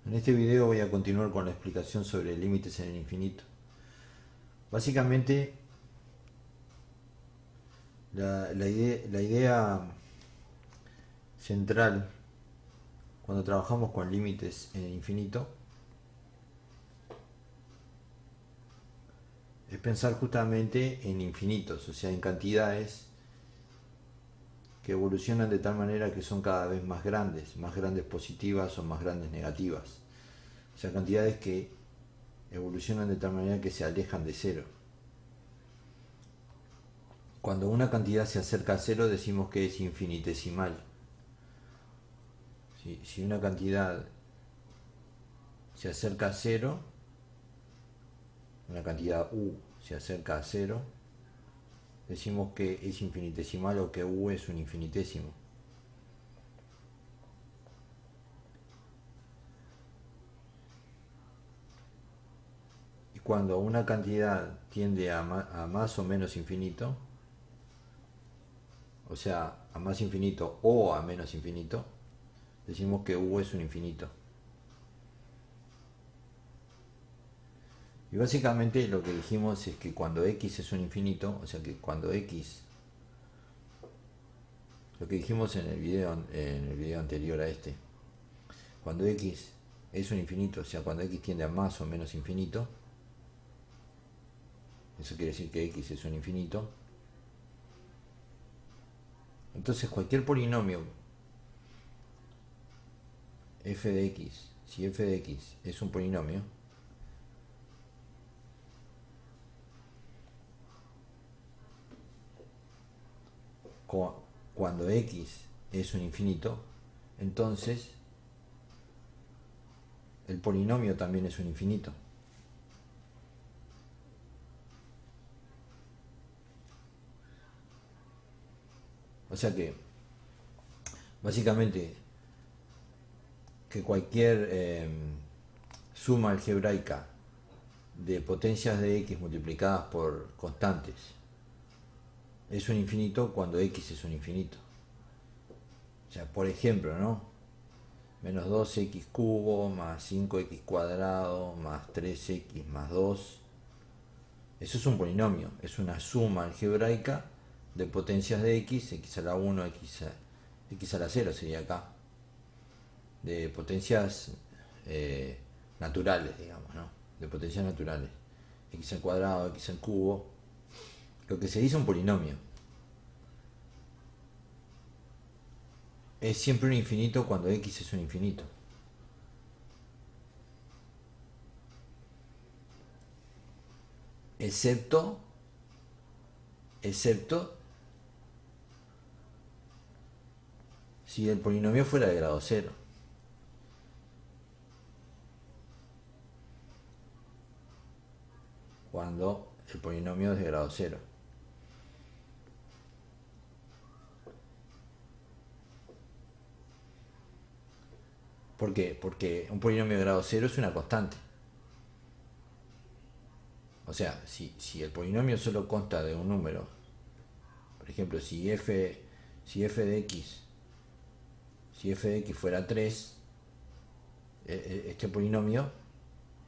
En este video voy a continuar con la explicación sobre límites en el infinito. Básicamente, la idea central cuando trabajamos con límites en el infinito es pensar justamente en infinitos, o sea, en cantidades que evolucionan de tal manera que son cada vez más grandes positivas o más grandes negativas. O sea, cantidades que evolucionan de tal manera que se alejan de cero. Cuando una cantidad se acerca a cero decimos que es infinitesimal. Si una cantidad se acerca a cero, una cantidad u se acerca a cero, decimos que es infinitesimal o que u es un infinitésimo. Y cuando una cantidad tiende a más o menos infinito, o sea, a más infinito o a menos infinito, decimos que u es un infinito. Y básicamente lo que dijimos es que cuando x es un infinito, o sea que cuando x, lo que dijimos en el video anterior a este, cuando x es un infinito, o sea cuando x tiende a más o menos infinito, eso quiere decir que x es un infinito, entonces cualquier polinomio f de x, si f de x es un polinomio, cuando x es un infinito, entonces el polinomio también es un infinito. O sea que, básicamente, que cualquier suma algebraica de potencias de x multiplicadas por constantes es un infinito cuando x es un infinito. O sea, por ejemplo, ¿no? Menos 2x cubo más 5x cuadrado más 3x más 2. Eso es un polinomio, es una suma algebraica de potencias de x a la 1, x a la 0 sería acá. De potencias naturales, digamos, ¿no? De potencias naturales. X al cuadrado, x al cubo. Lo que se dice un polinomio. Es siempre un infinito cuando x es un infinito. Excepto si el polinomio fuera de grado 0. Cuando el polinomio es de grado 0. ¿Por qué? Porque un polinomio de grado 0 es una constante. O sea, si el polinomio solo consta de un número, por ejemplo, si f de x fuera 3, este polinomio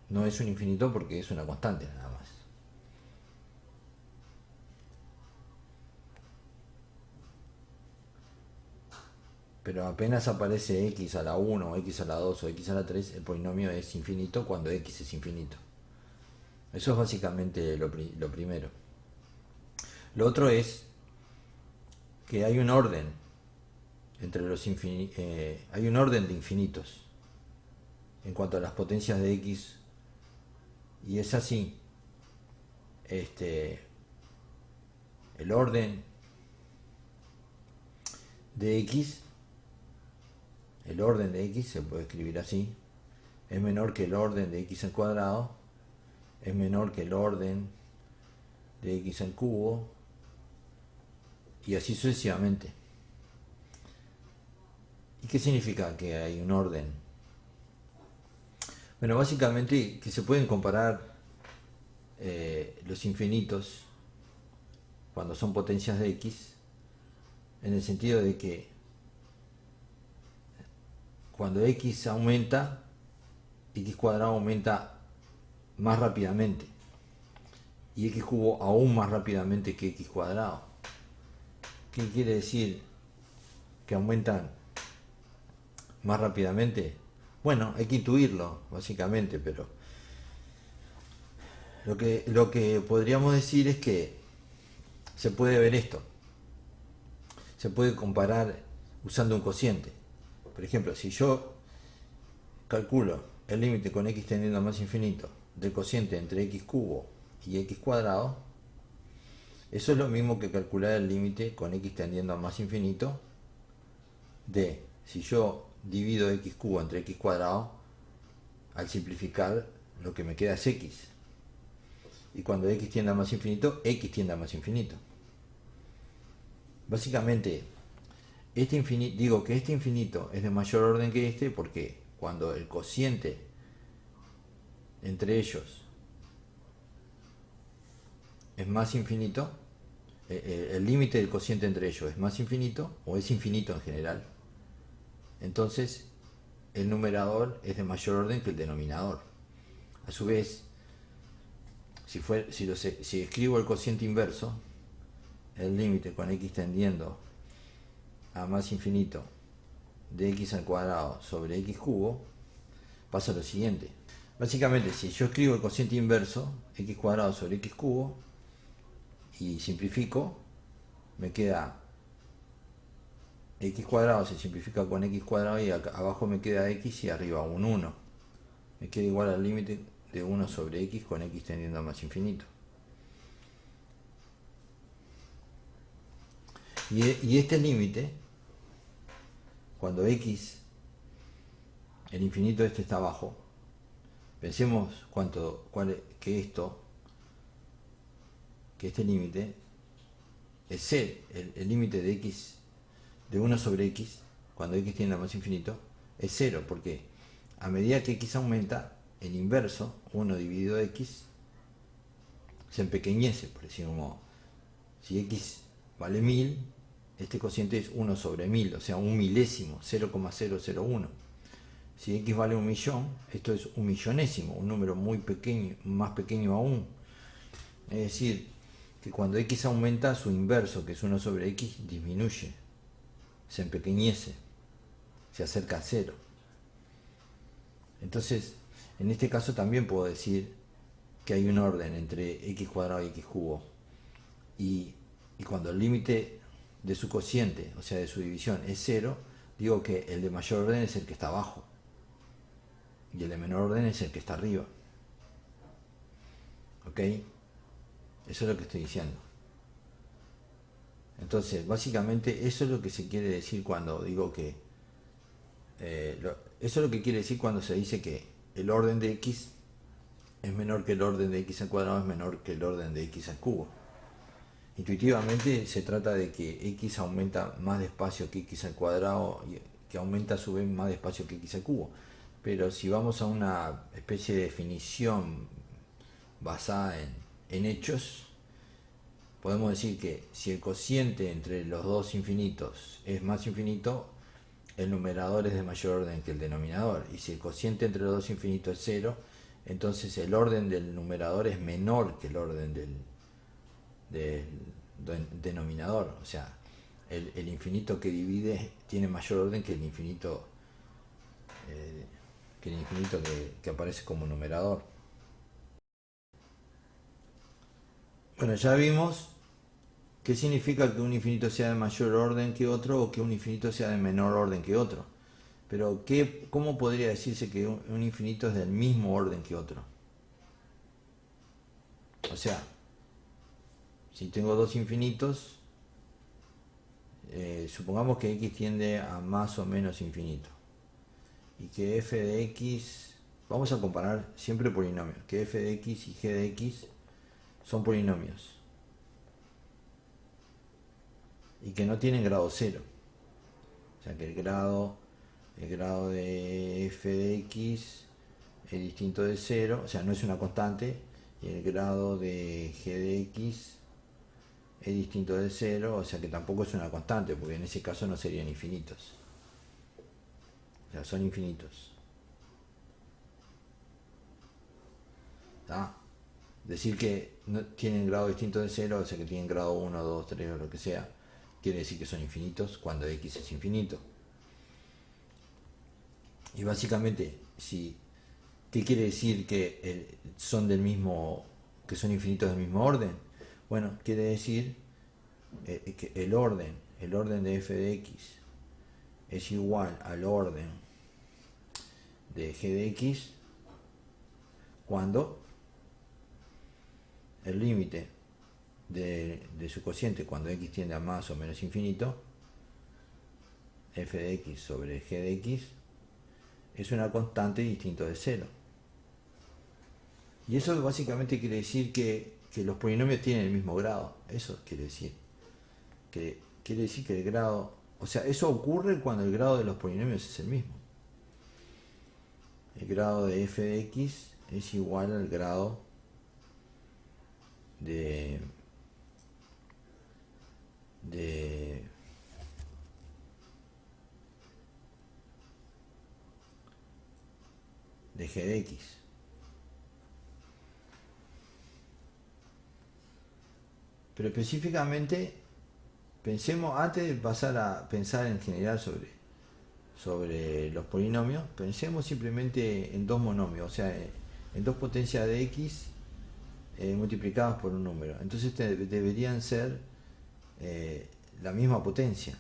no es un infinito porque es una constante nada más. Pero apenas aparece x a la 1, x a la 2 o x a la 3, el polinomio es infinito cuando x es infinito. Eso es básicamente lo primero. Lo otro es que hay un orden entre hay un orden de infinitos en cuanto a las potencias de x, y es así. El orden de x, se puede escribir así, es menor que el orden de x al cuadrado, es menor que el orden de x al cubo, y así sucesivamente. ¿Y qué significa que hay un orden? Bueno, básicamente que se pueden comparar los infinitos cuando son potencias de x, en el sentido de que cuando x aumenta, x cuadrado aumenta más rápidamente y x cubo aún más rápidamente que x cuadrado. ¿Qué quiere decir que aumentan más rápidamente? Bueno, hay que intuirlo básicamente, pero lo que podríamos decir es que se puede ver esto, se puede comparar usando un cociente. Por ejemplo, si yo calculo el límite con x tendiendo a más infinito del cociente entre x cubo y x cuadrado, eso es lo mismo que calcular el límite con x tendiendo a más infinito de, si yo divido x cubo entre x cuadrado, al simplificar lo que me queda es x. Y cuando x tiende a más infinito, x tiende a más infinito. Básicamente, digo que este infinito es de mayor orden que este porque cuando el cociente entre ellos es más infinito, el límite del cociente entre ellos es más infinito, o es infinito en general, entonces el numerador es de mayor orden que el denominador. A su vez, si escribo el cociente inverso, el límite con x tendiendo a más infinito de x al cuadrado sobre x cubo, pasa lo siguiente. Básicamente, si yo escribo el cociente inverso, x cuadrado sobre x cubo, y simplifico, me queda x cuadrado, se simplifica con x cuadrado y abajo me queda x y arriba un 1. Me queda igual al límite de 1 sobre x con x tendiendo a más infinito. Y este límite, cuando x, el infinito este está abajo, pensemos que este límite es c, el límite de x de 1 sobre x, cuando x tiende a más infinito, es 0, porque a medida que x aumenta, el inverso, 1 dividido x, se empequeñece, por decirlo de un modo. Si x vale 1000, este cociente es 1 sobre 1000, o sea, un milésimo, 0,001. Si x vale 1.000.000, esto es un millonésimo, un número muy pequeño, más pequeño aún. Es decir, que cuando x aumenta, su inverso, que es 1 sobre x, disminuye, se empequeñece, se acerca a 0. Entonces, en este caso también puedo decir que hay un orden entre x cuadrado y x cubo. Y cuando el límite de su cociente, o sea de su división, es 0, digo que el de mayor orden es el que está abajo y el de menor orden es el que está arriba. ¿Ok? Eso es lo que estoy diciendo. Entonces, básicamente eso es lo que se quiere decir cuando digo que eso es lo que quiere decir cuando se dice que el orden de x es menor que el orden de x al cuadrado, es menor que el orden de x al cubo. Intuitivamente se trata de que x aumenta más despacio que x al cuadrado, y que aumenta a su vez más despacio que x al cubo. Pero si vamos a una especie de definición basada en hechos, podemos decir que si el cociente entre los dos infinitos es más infinito, el numerador es de mayor orden que el denominador. Y si el cociente entre los dos infinitos es 0, entonces el orden del numerador es menor que el orden del denominador. O sea, el infinito que divide tiene mayor orden que el infinito que aparece como numerador. Bueno, ya vimos qué significa que un infinito sea de mayor orden que otro o que un infinito sea de menor orden que otro. Pero ¿cómo podría decirse que un infinito es del mismo orden que otro? O sea, si tengo dos infinitos, supongamos que x tiende a más o menos infinito y que f de x, vamos a comparar siempre polinomios, que f de x y g de x son polinomios y que no tienen grado 0. O sea que el grado de f de x es distinto de 0, o sea, no es una constante, y el grado de g de x es distinto de 0, o sea que tampoco es una constante, porque en ese caso no serían infinitos. O sea, son infinitos. ¿tá? Decir que no tienen grado distinto de 0, o sea que tienen grado 1, 2, 3 o lo que sea, quiere decir que son infinitos cuando x es infinito. Y básicamente, ¿qué quiere decir que son del mismo, que son infinitos del mismo orden? Bueno, quiere decir que el orden de f de x es igual al orden de g de x cuando el límite de su cociente, cuando x tiende a más o menos infinito, f de x sobre g de x es una constante distinto de 0. Y eso básicamente quiere decir que los polinomios tienen el mismo grado. Eso quiere decir. Quiere decir que el grado... O sea, eso ocurre cuando el grado de los polinomios es el mismo. El grado de f de x es igual al grado de g de x. Pero específicamente, pensemos, antes de pasar a pensar en general sobre los polinomios, pensemos simplemente en dos monomios, o sea, en dos potencias de x multiplicadas por un número. Entonces deberían ser la misma potencia,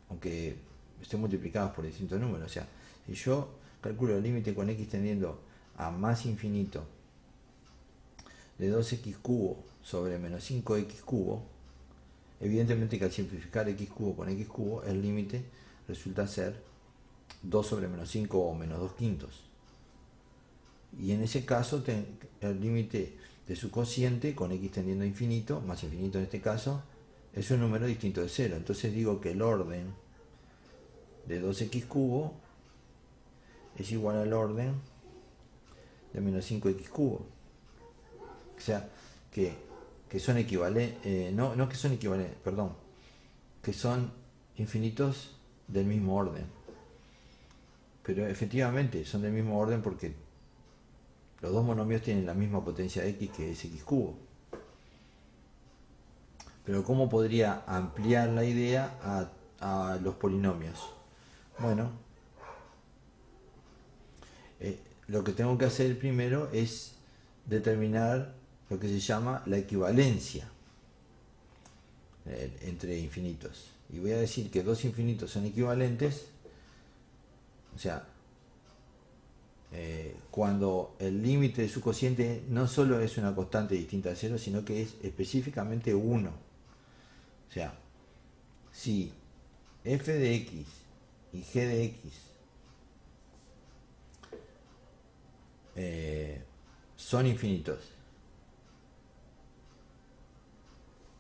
aunque estén multiplicadas por distintos números. O sea, si yo calculo el límite con x tendiendo a más infinito de 2x cubo sobre menos 5x cubo, evidentemente que al simplificar x cubo con x cubo, el límite resulta ser 2 sobre menos 5 o menos 2 quintos. Y en ese caso, el límite de su cociente con x tendiendo a infinito, más infinito en este caso, es un número distinto de 0. Entonces digo que el orden de 2x cubo es igual al orden de menos 5x cubo. O sea, que son equivalentes, no que son equivalentes, perdón, que son infinitos del mismo orden. Pero efectivamente son del mismo orden porque los dos monomios tienen la misma potencia de x, que es x cubo. Pero ¿cómo podría ampliar la idea a los polinomios? Bueno, lo que tengo que hacer primero es determinar lo que se llama la equivalencia entre infinitos. Y voy a decir que dos infinitos son equivalentes, o sea, cuando el límite de su cociente no solo es una constante distinta de 0, sino que es específicamente 1. O sea, si f de x y g de x son infinitos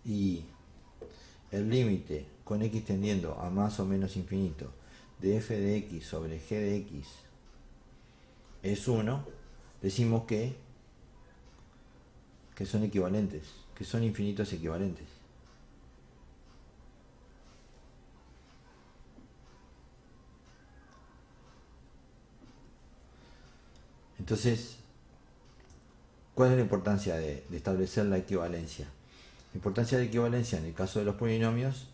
y el límite con x tendiendo a más o menos infinito de f de x sobre g de x es 1, decimos que son equivalentes, que son infinitos equivalentes. Entonces, ¿cuál es la importancia de establecer la equivalencia? La importancia de la equivalencia en el caso de los polinomios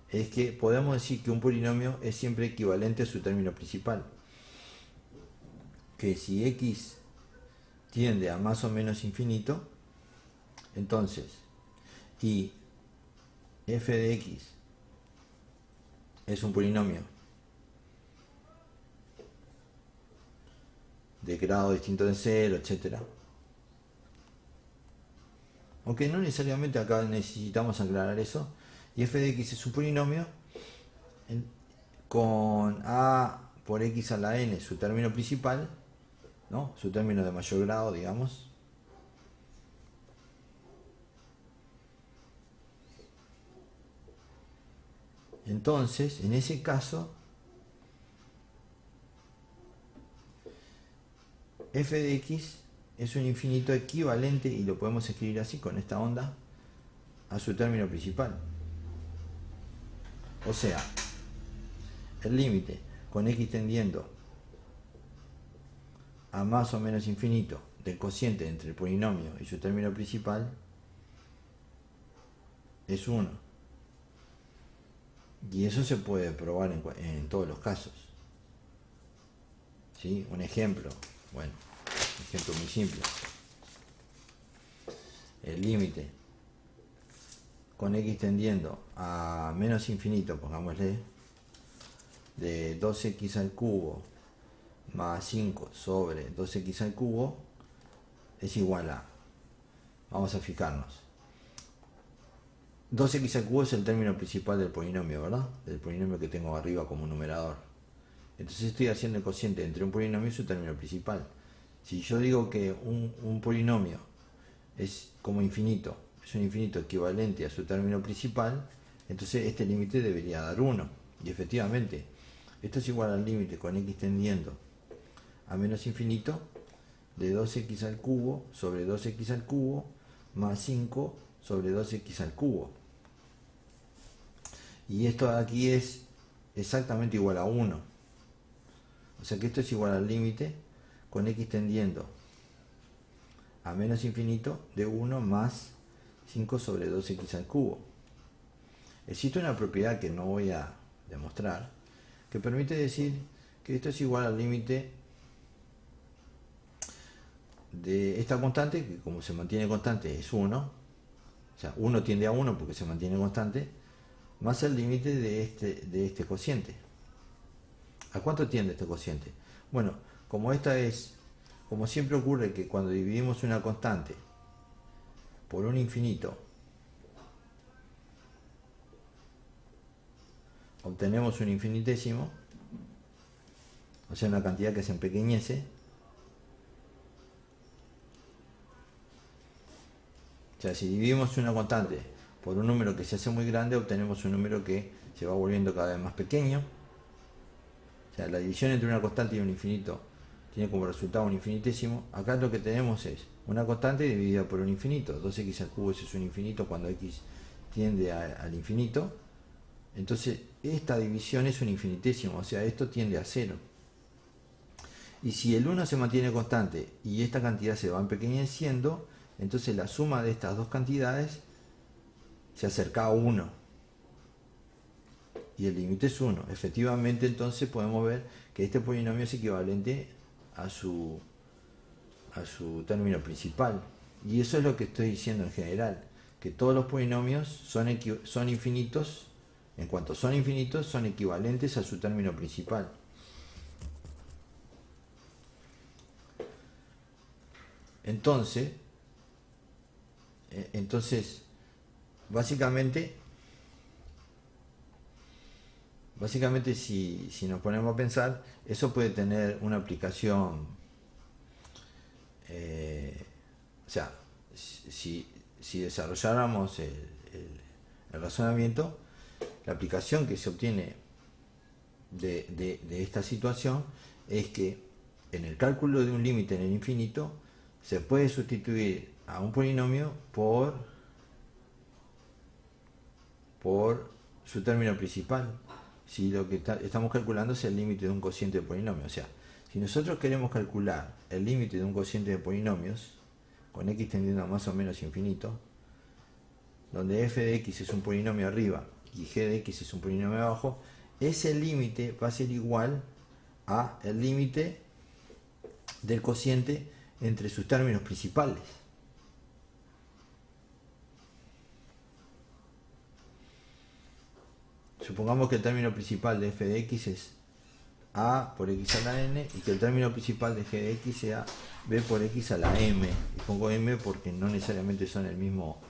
es que podemos decir que un polinomio es siempre equivalente a su término principal. Que si x tiende a más o menos infinito, entonces, y f de x es un polinomio de grado distinto de 0, etc. Aunque no necesariamente acá necesitamos aclarar eso. Y f de x es un polinomio con a por x a la n, su término principal, ¿no? Su término de mayor grado, digamos. Entonces, en ese caso, f de x es un infinito equivalente, y lo podemos escribir así con esta onda, a su término principal. O sea, el límite con x tendiendo a más o menos infinito del cociente entre el polinomio y su término principal es 1. Y eso se puede probar en todos los casos. ¿Sí? Un ejemplo, bueno, un ejemplo muy simple. El límite con x tendiendo a menos infinito, pongámosle, de 2x al cubo más 5 sobre 2x al cubo es igual a, vamos a fijarnos, 2x al cubo es el término principal del polinomio, ¿verdad? Del polinomio que tengo arriba como numerador. Entonces estoy haciendo el cociente entre un polinomio y su término principal. Si yo digo que un polinomio es como infinito, es un infinito equivalente a su término principal, entonces este límite debería dar 1. Y efectivamente, esto es igual al límite con x tendiendo a menos infinito de 2x al cubo sobre 2x al cubo más 5 sobre 2x al cubo. Y esto de aquí es exactamente igual a 1. O sea que esto es igual al límite con x tendiendo a menos infinito de 1 más 5 sobre 2x al cubo. Existe una propiedad que no voy a demostrar que permite decir que esto es igual al límite de esta constante, que como se mantiene constante es 1, o sea 1 tiende a 1 porque se mantiene constante, más el límite de este cociente. ¿A cuánto tiende este cociente? Bueno, como siempre ocurre que cuando dividimos una constante por un infinito, obtenemos un infinitésimo, o sea una cantidad que se empequeñece. O sea, si dividimos una constante por un número que se hace muy grande, obtenemos un número que se va volviendo cada vez más pequeño. O sea, la división entre una constante y un infinito tiene como resultado un infinitésimo. Acá lo que tenemos es una constante dividida por un infinito. 2x al cubo es un infinito cuando x tiende al infinito. Entonces, esta división es un infinitésimo, o sea, esto tiende a 0. Y si el 1 se mantiene constante y esta cantidad se va empequeñeciendo, entonces la suma de estas dos cantidades se acerca a 1. Y el límite es 1. Efectivamente, entonces podemos ver que este polinomio es equivalente a su término principal. Y eso es lo que estoy diciendo en general, que todos los polinomios son infinitos. En cuanto son infinitos, son equivalentes a su término principal. Entonces básicamente si nos ponemos a pensar, eso puede tener una aplicación, o sea, si desarrolláramos el razonamiento, la aplicación que se obtiene de esta situación es que en el cálculo de un límite en el infinito se puede sustituir a un polinomio por su término principal, si lo que estamos calculando es el límite de un cociente de polinomio. O sea, si nosotros queremos calcular el límite de un cociente de polinomios con x tendiendo a más o menos infinito, donde f de x es un polinomio arriba y g de x es un polinomio abajo, ese límite va a ser igual a el límite del cociente entre sus términos principales. Supongamos que el término principal de f de x es a por x a la n y que el término principal de g de x sea b por x a la m. Y pongo m porque no necesariamente son del mismo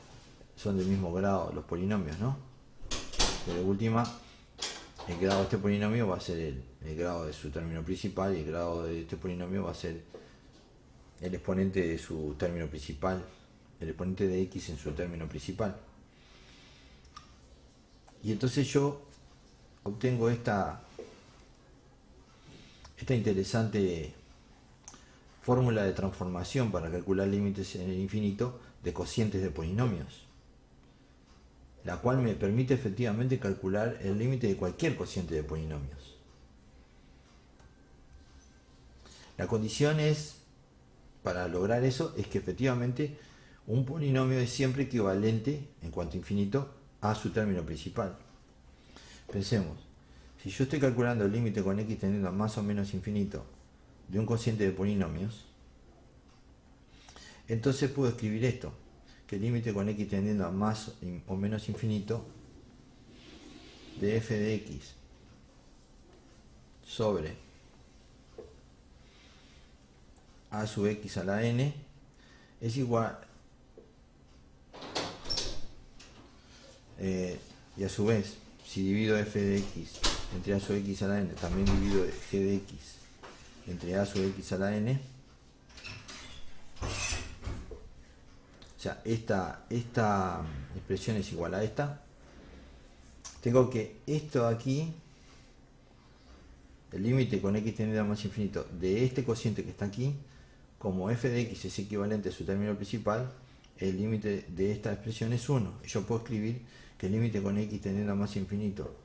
grado los polinomios, ¿no? Pero de última, el grado de este polinomio va a ser el grado de su término principal y el grado de este polinomio va a ser el exponente de su término principal, el exponente de x en su término principal. Y entonces yo obtengo esta interesante fórmula de transformación para calcular límites en el infinito de cocientes de polinomios, la cual me permite efectivamente calcular el límite de cualquier cociente de polinomios. La condición es para lograr eso es que efectivamente un polinomio es siempre equivalente en cuanto a infinito a su término principal. Pensemos, si yo estoy calculando el límite con x tendiendo a más o menos infinito de un cociente de polinomios, entonces puedo escribir esto, que el límite con x tendiendo a más o menos infinito de f de x sobre a sub x a la n es igual, y a su vez, si divido f de x entre a sub x a la n, también divido g de x entre a sub x a la n. O sea, esta expresión es igual a esta. Tengo que esto aquí, el límite con x tendiendo a más infinito de este cociente que está aquí, como f de x es equivalente a su término principal, el límite de esta expresión es 1. Yo puedo escribir que el límite con x tendiendo a más infinito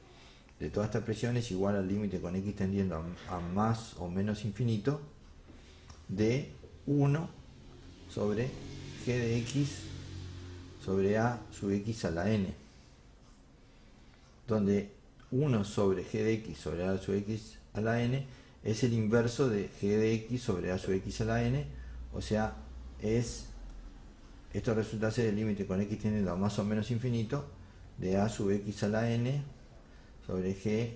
de toda esta expresión es igual al límite con x tendiendo a más o menos infinito de 1 sobre g de x sobre a sub x a la n, donde 1 sobre g de x sobre a sub x a la n es el inverso de g de x sobre a sub x a la n, o sea, esto resulta ser el límite con x tendiendo a más o menos infinito de a sub x a la n sobre g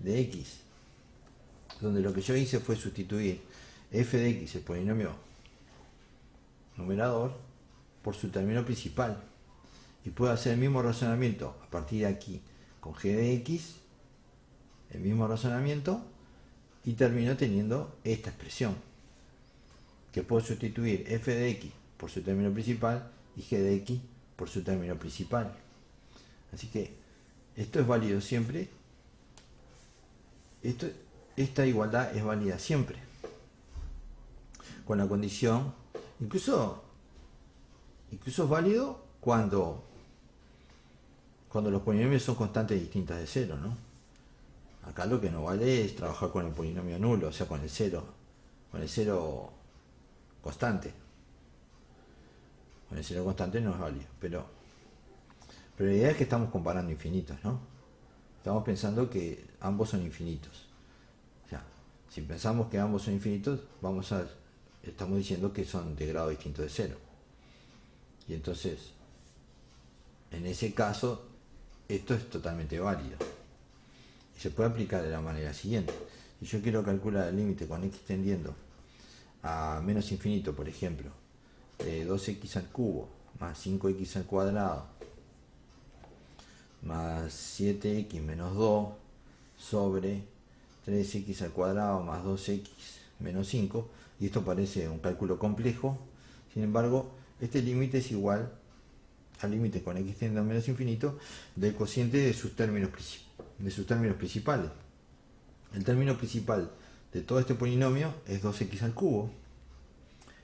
de x, donde lo que yo hice fue sustituir f de x, el polinomio numerador, por su término principal, y puedo hacer el mismo razonamiento a partir de aquí con g de x, el mismo razonamiento, y termino teniendo esta expresión, que puedo sustituir f de x por su término principal y g de x por su término principal. Así que esto es válido siempre. Esta igualdad es válida siempre, con la condición, incluso es válido cuando los polinomios son constantes distintas de cero, ¿no? Acá lo que no vale es trabajar con el polinomio nulo, o sea, con el cero constante. Con el cero constante no es válido, pero la idea es que estamos comparando infinitos, ¿no? Estamos pensando que ambos son infinitos. O sea, si pensamos que ambos son infinitos, estamos diciendo que son de grado distinto de cero. Y entonces, en ese caso, esto es totalmente válido. Y se puede aplicar de la manera siguiente. Si yo quiero calcular el límite con x tendiendo a menos infinito, por ejemplo, 2x al cubo más 5x al cuadrado más 7x menos 2 sobre 3x al cuadrado más 2x menos 5, y esto parece un cálculo complejo, sin embargo, este límite es igual al límite con x tendiendo a menos infinito del cociente de sus términos principales. El término principal de todo este polinomio es 2x al cubo,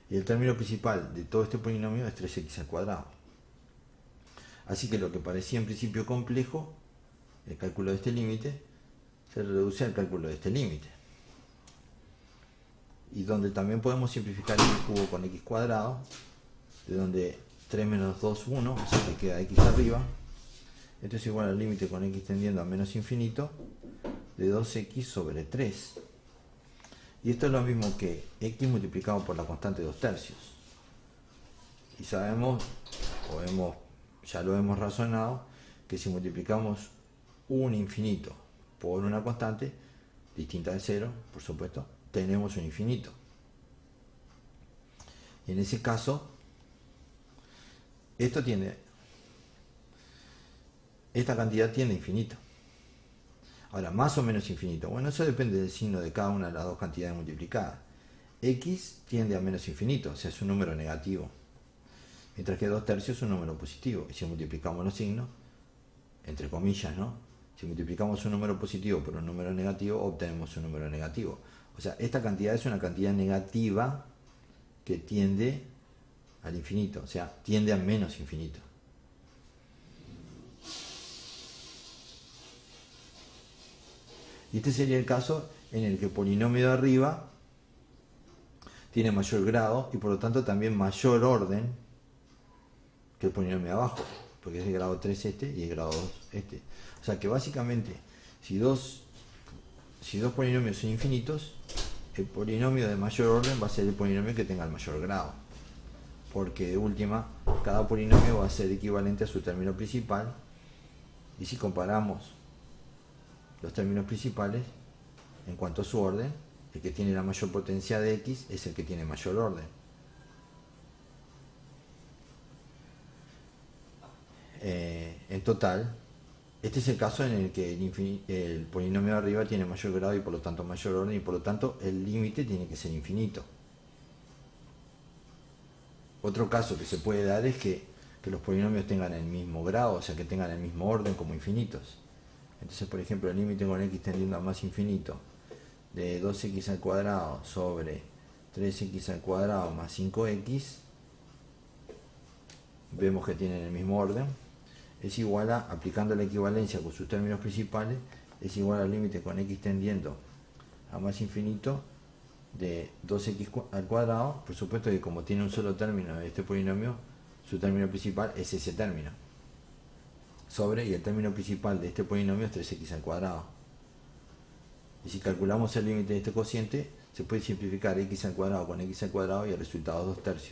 y el término principal de todo este polinomio es 3x al cuadrado. Así que lo que parecía en principio complejo, el cálculo de este límite, se reduce al cálculo de este límite. Y donde también podemos simplificar x cubo con x cuadrado, de donde 3 menos 2, 1, o sea que queda x arriba. Esto es igual al límite con x tendiendo a menos infinito de 2x sobre 3. Y esto es lo mismo que x multiplicado por la constante 2/3. Y sabemos, ya lo hemos razonado, que si multiplicamos un infinito por una constante distinta de 0, por supuesto, tenemos un infinito. Y en ese caso, esta cantidad tiende a infinito. Ahora, más o menos infinito. Bueno, eso depende del signo de cada una de las dos cantidades multiplicadas. X tiende a menos infinito, o sea, es un número negativo. Mientras que 2/3 es un número positivo. Y si multiplicamos los signos, entre comillas, ¿no? Si multiplicamos un número positivo por un número negativo, obtenemos un número negativo. O sea, esta cantidad es una cantidad negativa que tiende al infinito, o sea, tiende a menos infinito. Y este sería el caso en el que el polinomio de arriba tiene mayor grado y por lo tanto también mayor orden que el polinomio de abajo, porque es de grado 3 este y es grado 2 este. O sea que básicamente, si dos polinomios son infinitos, el polinomio de mayor orden va a ser el polinomio que tenga el mayor grado, porque de última, cada polinomio va a ser equivalente a su término principal, y si comparamos los términos principales, en cuanto a su orden, el que tiene la mayor potencia de x es el que tiene mayor orden. En total, este es el caso en el que el polinomio de arriba tiene mayor grado y por lo tanto mayor orden, y por lo tanto el límite tiene que ser infinito. Otro caso que se puede dar es que los polinomios tengan el mismo grado, o sea que tengan el mismo orden como infinitos. Entonces, por ejemplo, el límite con x tendiendo a más infinito de 2x al cuadrado sobre 3x al cuadrado más 5x, vemos que tienen el mismo orden, es igual a, aplicando la equivalencia con sus términos principales, es igual al límite con x tendiendo a más infinito de 2x al cuadrado. Por supuesto que como tiene un solo término de este polinomio, su término principal es ese término, sobre, y el término principal de este polinomio es 3x al cuadrado. Y si calculamos el límite de este cociente, se puede simplificar x al cuadrado con x al cuadrado y el resultado es 2/3.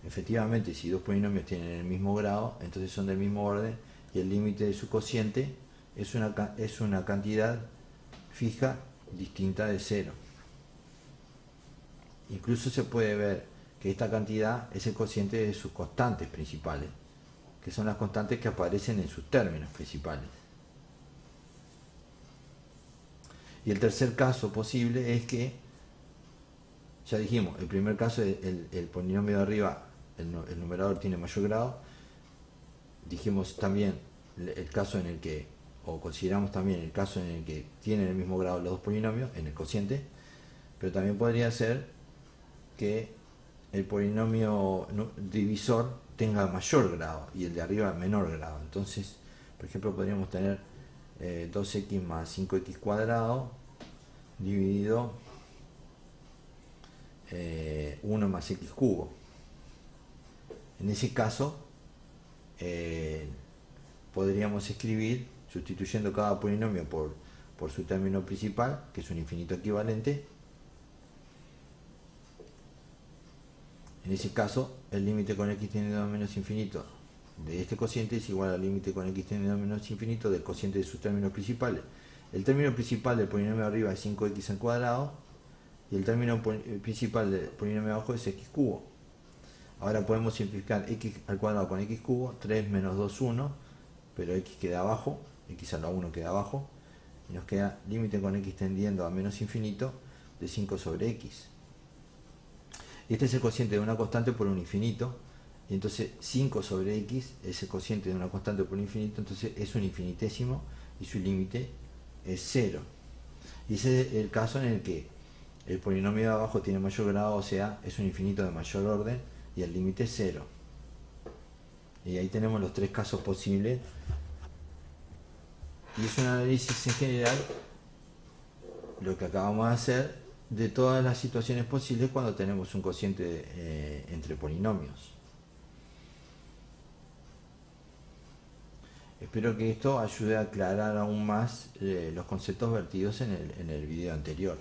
Efectivamente, si dos polinomios tienen el mismo grado, entonces son del mismo orden, y el límite de su cociente es una cantidad fija distinta de 0. Incluso se puede ver que esta cantidad es el cociente de sus constantes principales, que son las constantes que aparecen en sus términos principales. Y el tercer caso posible es que, ya dijimos, el primer caso es el polinomio de arriba, el numerador tiene mayor grado. Dijimos también el caso en el que, o consideramos también el caso en el que tienen el mismo grado los dos polinomios en el cociente, pero también podría ser que el polinomio divisor tenga mayor grado y el de arriba menor grado. Entonces, por ejemplo, podríamos tener 2x más 5x cuadrado dividido 1 más x cubo. En ese caso, podríamos escribir, sustituyendo cada polinomio por su término principal, que es un infinito equivalente. En ese caso, el límite con x tendiendo a menos infinito de este cociente es igual al límite con x tendiendo a menos infinito del cociente de sus términos principales. El término principal del polinomio de arriba es 5x al cuadrado y el término principal del polinomio de abajo es x cubo. Ahora podemos simplificar x al cuadrado con x cubo, 3 menos 2, 1, pero x queda abajo, x a la 1 queda abajo, y nos queda límite con x tendiendo a menos infinito de 5 sobre x. Este es el cociente de una constante por un infinito, y entonces 5 sobre x es el cociente de una constante por un infinito, entonces es un infinitésimo y su límite es 0. Y ese es el caso en el que el polinomio de abajo tiene mayor grado, o sea, es un infinito de mayor orden y el límite es 0. Y ahí tenemos los tres casos posibles. Y es un análisis en general, lo que acabamos de hacer, de todas las situaciones posibles cuando tenemos un cociente entre polinomios. Espero que esto ayude a aclarar aún más los conceptos vertidos en el video anterior.